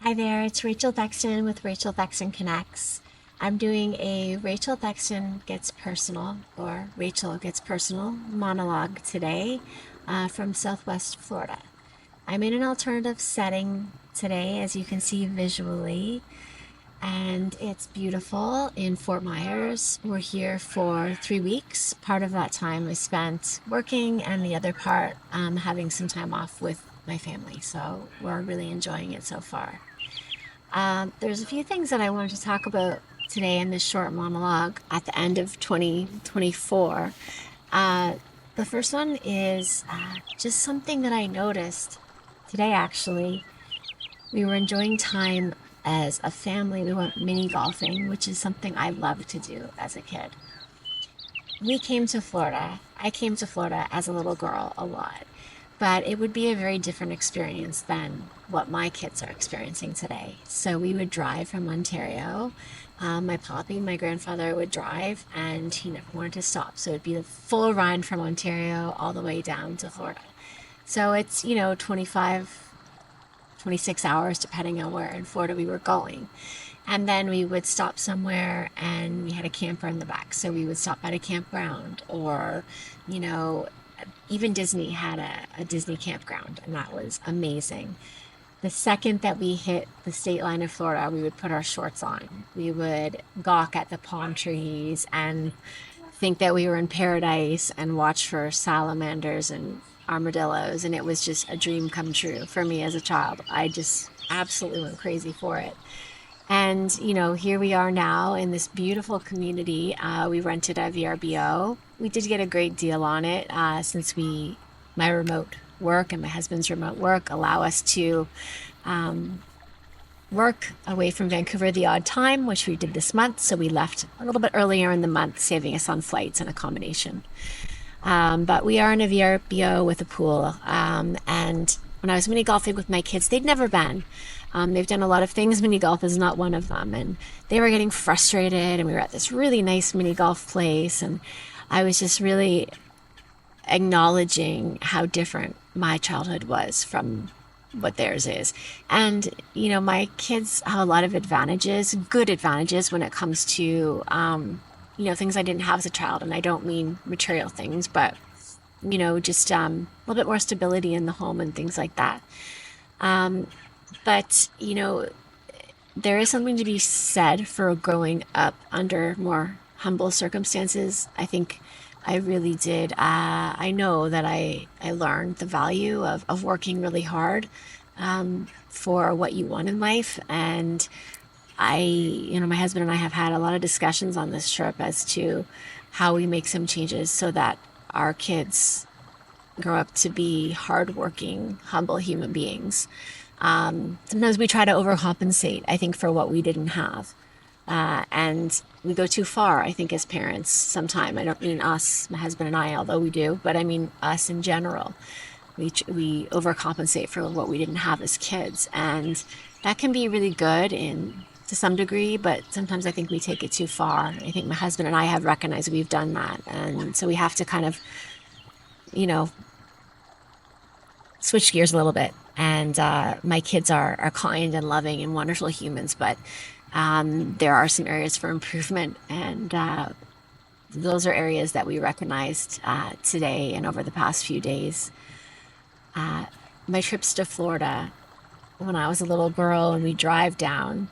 Hi there, it's Rachel Thexton with Rachel Thexton Connects. I'm doing a Rachel Thexton Gets Personal or Rachel Gets Personal monologue today from Southwest Florida. I'm in an alternative setting today, as you can see visually, and it's beautiful in Fort Myers. We're here for 3 weeks. Part of that time is spent working, and the other part having some time off with my family. So we're really enjoying it so far. There's a few things that I wanted to talk about today in this short monologue at the end of 2024. The first one is just something that I noticed today, actually. We were enjoying time as a family. We went mini golfing, which is something I loved to do as a kid. We came to Florida. I came to Florida as a little girl a lot, but it would be a very different experience than what my kids are experiencing today. So we would drive from Ontario. My poppy, my grandfather, would drive, and he never wanted to stop. So it'd be the full ride from Ontario all the way down to Florida. So it's, 25, 26 hours, depending on where in Florida we were going. And then we would stop somewhere, and we had a camper in the back. So we would stop at a campground, or, even Disney had a Disney campground, and that was amazing. The second that we hit the state line of Florida, we would put our shorts on. We would gawk at the palm trees and think that we were in paradise and watch for salamanders and armadillos. And it was just a dream come true for me as a child. I just absolutely went crazy for it. And, here we are now in this beautiful community. We rented a VRBO. We did get a great deal on it since my remote work and my husband's remote work allow us to work away from Vancouver the odd time, which we did this month. So we left a little bit earlier in the month, saving us on flights and accommodation. But we are in a VRBO with a pool. And when I was mini golfing with my kids, they'd never been. They've done a lot of things. Mini golf is not one of them. And they were getting frustrated. And we were at this really nice mini golf place. And I was just really acknowledging how different my childhood was from what theirs is. And, my kids have a lot of advantages, good advantages when it comes to, things I didn't have as a child. And I don't mean material things, but, just a little bit more stability in the home and things like that. But, there is something to be said for growing up under more humble circumstances. I think I really did. I know that I learned the value of working really hard for what you want in life. And my husband and I have had a lot of discussions on this trip as to how we make some changes so that our kids grow up to be hardworking, humble human beings. Sometimes we try to overcompensate, I think, for what we didn't have. And we go too far, I think, as parents sometime. I don't mean us, my husband and I, although we do, but I mean us in general. We overcompensate for what we didn't have as kids. And that can be really good to some degree, but sometimes I think we take it too far. I think my husband and I have recognized we've done that. And so we have to kind of, switch gears a little bit. And my kids are kind and loving and wonderful humans, but there are some areas for improvement, and those are areas that we recognized today and over the past few days. My trips to Florida, when I was a little girl and we drive down,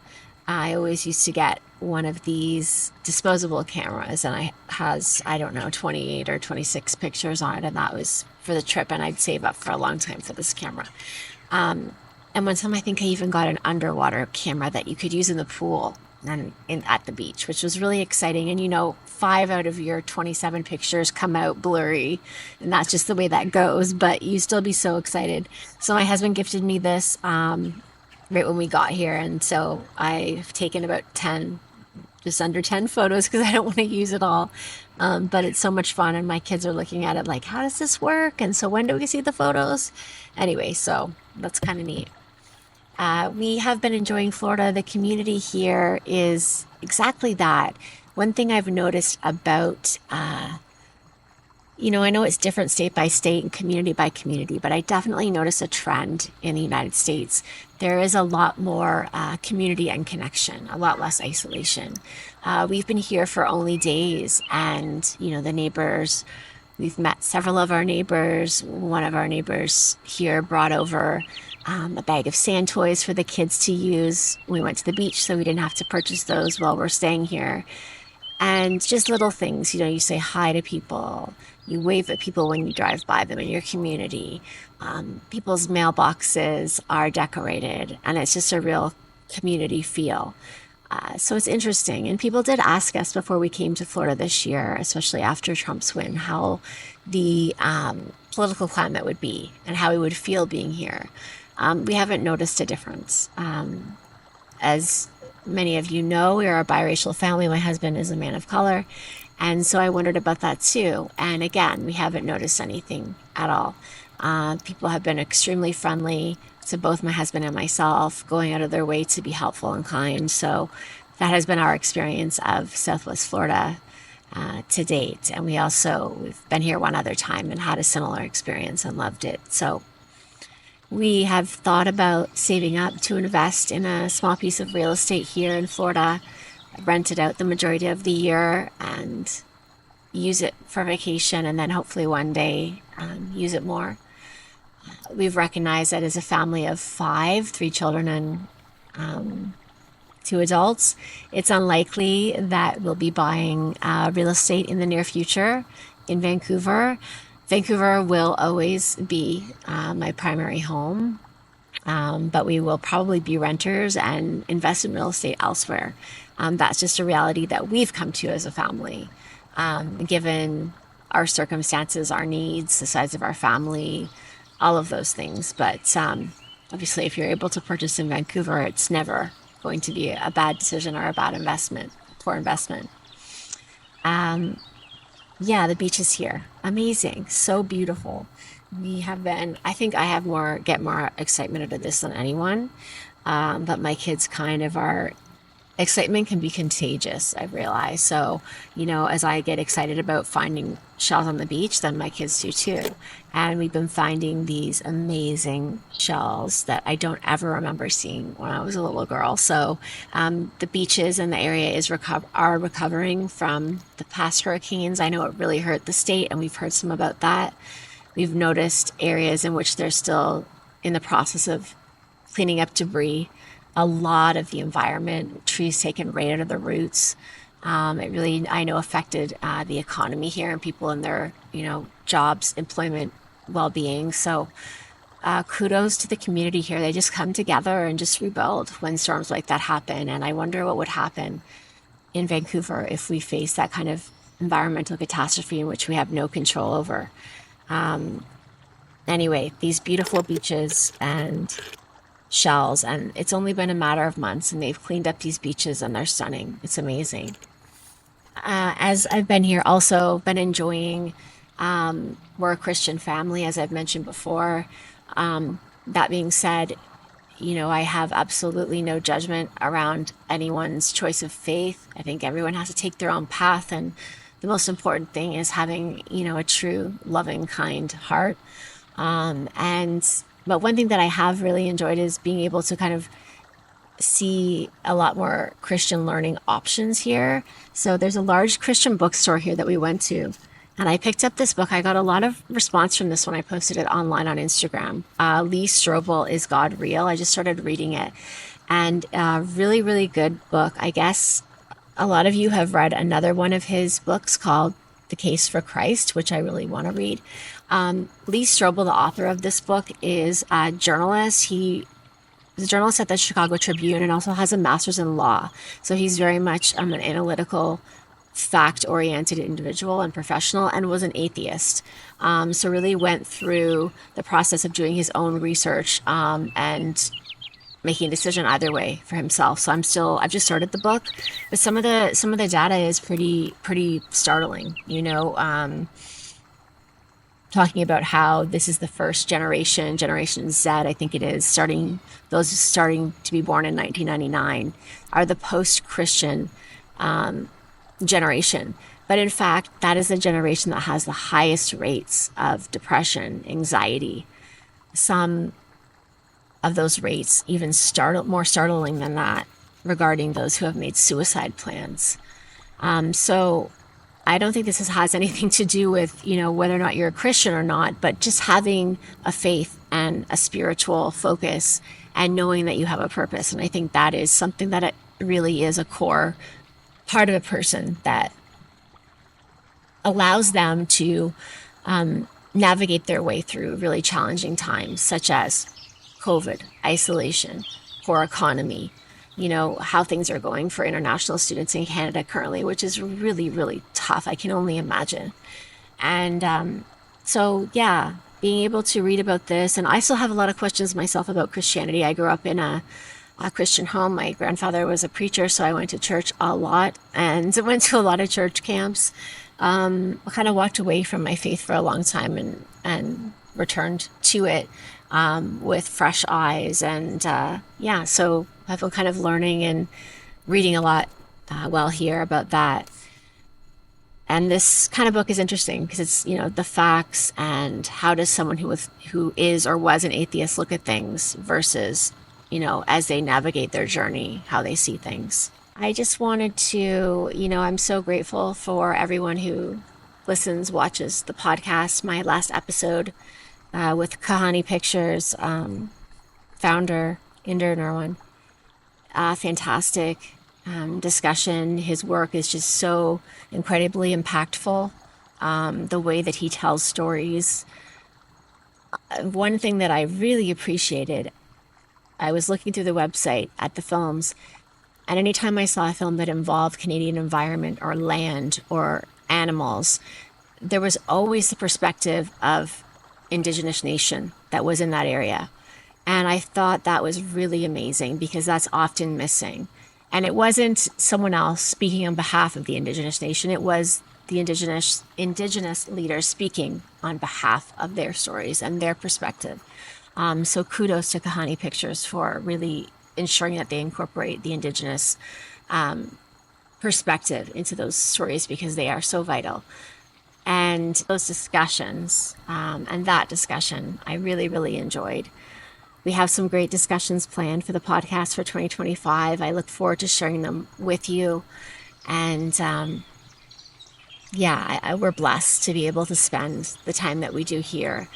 I always used to get one of these disposable cameras, and I don't know, 28 or 26 pictures on it, and that was for the trip, and I'd save up for a long time for this camera. And one time I think I even got an underwater camera that you could use in the pool and at the beach, which was really exciting. And 5 out of your 27 pictures come out blurry, and that's just the way that goes, but you still be so excited. So my husband gifted me this right when we got here, and so I've taken about 10, just under 10 photos because I don't want to use it all. But it's so much fun, and my kids are looking at it like, how does this work? And so when do we see the photos? Anyway, so that's kind of neat. We have been enjoying Florida. The community here is exactly that. One thing I've noticed about I know it's different state by state and community by community, but I definitely notice a trend in the United States. There is a lot more community and connection, a lot less isolation. We've been here for only days, and the neighbors, we've met several of our neighbors. One of our neighbors here brought over a bag of sand toys for the kids to use. We went to the beach, so we didn't have to purchase those while we're staying here. And just little things, you say hi to people, you wave at people when you drive by them in your community. People's mailboxes are decorated, and it's just a real community feel. So it's interesting. And people did ask us before we came to Florida this year, especially after Trump's win, how the political climate would be and how we would feel being here. We haven't noticed a difference. As many of you know, we are a biracial family. My husband is a man of color. And so I wondered about that too. And again, we haven't noticed anything at all. People have been extremely friendly to both my husband and myself, going out of their way to be helpful and kind. So that has been our experience of Southwest Florida to date. And we've been here one other time and had a similar experience and loved it. So we have thought about saving up to invest in a small piece of real estate here in Florida, rent it out the majority of the year and use it for vacation, and then hopefully one day use it more. We've recognized that as a family of 5, 3 children and 2 adults, it's unlikely that we'll be buying real estate in the near future in Vancouver. Vancouver will always be my primary home, but we will probably be renters and invest in real estate elsewhere. That's just a reality that we've come to as a family, given our circumstances, our needs, the size of our family, all of those things. But obviously, if you're able to purchase in Vancouver, it's never going to be a bad decision or a bad investment, poor investment. Yeah, the beach is here. Amazing. So beautiful. I think I get more excitement out of this than anyone. But my kids excitement can be contagious, I've realized. So, as I get excited about finding shells on the beach, then my kids do too. And we've been finding these amazing shells that I don't ever remember seeing when I was a little girl. So the beaches in the area are recovering from the past hurricanes. I know it really hurt the state, and we've heard some about that. We've noticed areas in which they're still in the process of cleaning up debris. A lot of the environment, trees taken right out of the roots. It really, I know, affected the economy here and people in their, jobs, employment, well-being. So kudos to the community here. They just come together and just rebuild when storms like that happen. And I wonder what would happen in Vancouver if we face that kind of environmental catastrophe in which we have no control over. Anyway, these beautiful beaches and shells, and it's only been a matter of months, and they've cleaned up these beaches and they're stunning. It's amazing. As I've been here, also been enjoying, we're a Christian family, as I've mentioned before. That being said, I have absolutely no judgment around anyone's choice of faith. I think everyone has to take their own path, and the most important thing is having, a true, loving, kind heart. But one thing that I have really enjoyed is being able to kind of see a lot more Christian learning options here. So there's a large Christian bookstore here that we went to, and I picked up this book. I got a lot of response from this when I posted it online on Instagram. Lee Strobel, Is God Real? I just started reading it, and really, really good book. I guess a lot of you have read another one of his books called The Case for Christ, which I really want to read. Lee Strobel, the author of this book, is a journalist. He is a journalist at the Chicago Tribune and also has a master's in law. So he's very much an analytical, fact-oriented individual and professional, and was an atheist. So really went through the process of doing his own research and making a decision either way for himself. So I've just started the book, but some of the data is pretty startling. Talking about how this is the first Generation Z, I think it is, those starting to be born in 1999, are the post-Christian generation. But in fact, that is the generation that has the highest rates of depression, anxiety. Some of those rates even more startling than that regarding those who have made suicide plans. So I don't think this has anything to do with, whether or not you're a Christian or not, but just having a faith and a spiritual focus and knowing that you have a purpose. And I think that is something that it really is a core part of a person that allows them to navigate their way through really challenging times, such as COVID, isolation, poor economy, how things are going for international students in Canada currently, which is really, really tough. I can only imagine. And so, yeah, being able to read about this, and I still have a lot of questions myself about Christianity. I grew up in a Christian home. My grandfather was a preacher, so I went to church a lot and went to a lot of church camps. I kind of walked away from my faith for a long time and returned to it with fresh eyes. And so I've been kind of learning and reading a lot while here about that. And this kind of book is interesting because it's, the facts and how does someone who is or was an atheist look at things versus, as they navigate their journey, how they see things. I just wanted to, I'm so grateful for everyone who listens, watches the podcast. My last episode with Kahani Pictures founder, Inder Nirwan. Fantastic discussion. His work is just so incredibly impactful. The way that he tells stories. One thing that I really appreciated, I was looking through the website at the films, and anytime I saw a film that involved Canadian environment or land or animals, there was always the perspective of Indigenous nation that was in that area. And I thought that was really amazing because that's often missing. And it wasn't someone else speaking on behalf of the Indigenous nation. It was the Indigenous leaders speaking on behalf of their stories and their perspective. So kudos to Kahani Pictures for really ensuring that they incorporate the Indigenous perspective into those stories because they are so vital. And those discussions and that discussion, I really, really enjoyed. We have some great discussions planned for the podcast for 2025. I look forward to sharing them with you. And we're blessed to be able to spend the time that we do here.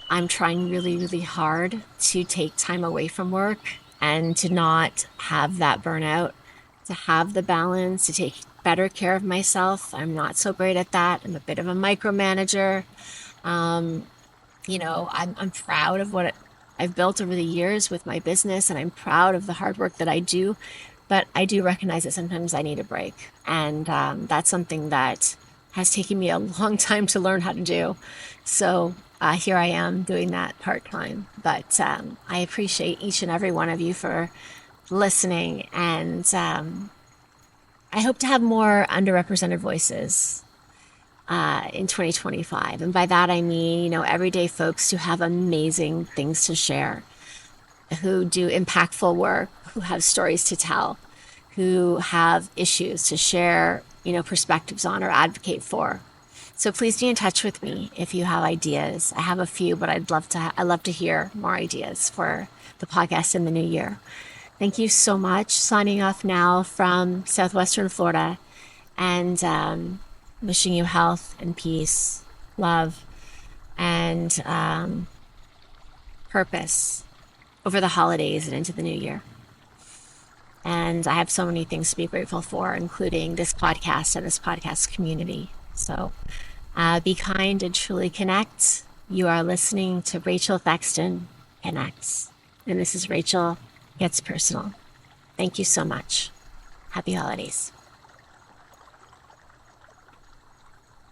I'm trying really, really hard to take time away from work and to not have that burnout, to have the balance, to take better care of myself. I'm not so great at that. I'm a bit of a micromanager. I'm proud of what I've built over the years with my business, and I'm proud of the hard work that I do, but I do recognize that sometimes I need a break. And that's something that has taken me a long time to learn how to do. So here I am doing that part-time, but I appreciate each and every one of you for listening, and I hope to have more underrepresented voices in 2025. And by that, I mean, everyday folks who have amazing things to share, who do impactful work, who have stories to tell, who have issues to share, perspectives on or advocate for. So please be in touch with me if you have ideas. I have a few, but I'd love to hear more ideas for the podcast in the new year. Thank you so much. Signing off now from Southwestern Florida, and wishing you health and peace, love, and purpose over the holidays and into the new year. And I have so many things to be grateful for, including this podcast and this podcast community. So be kind and truly connect. You are listening to Rachel Thexton Connects. And this is Rachel Gets Personal. Thank you so much. Happy holidays.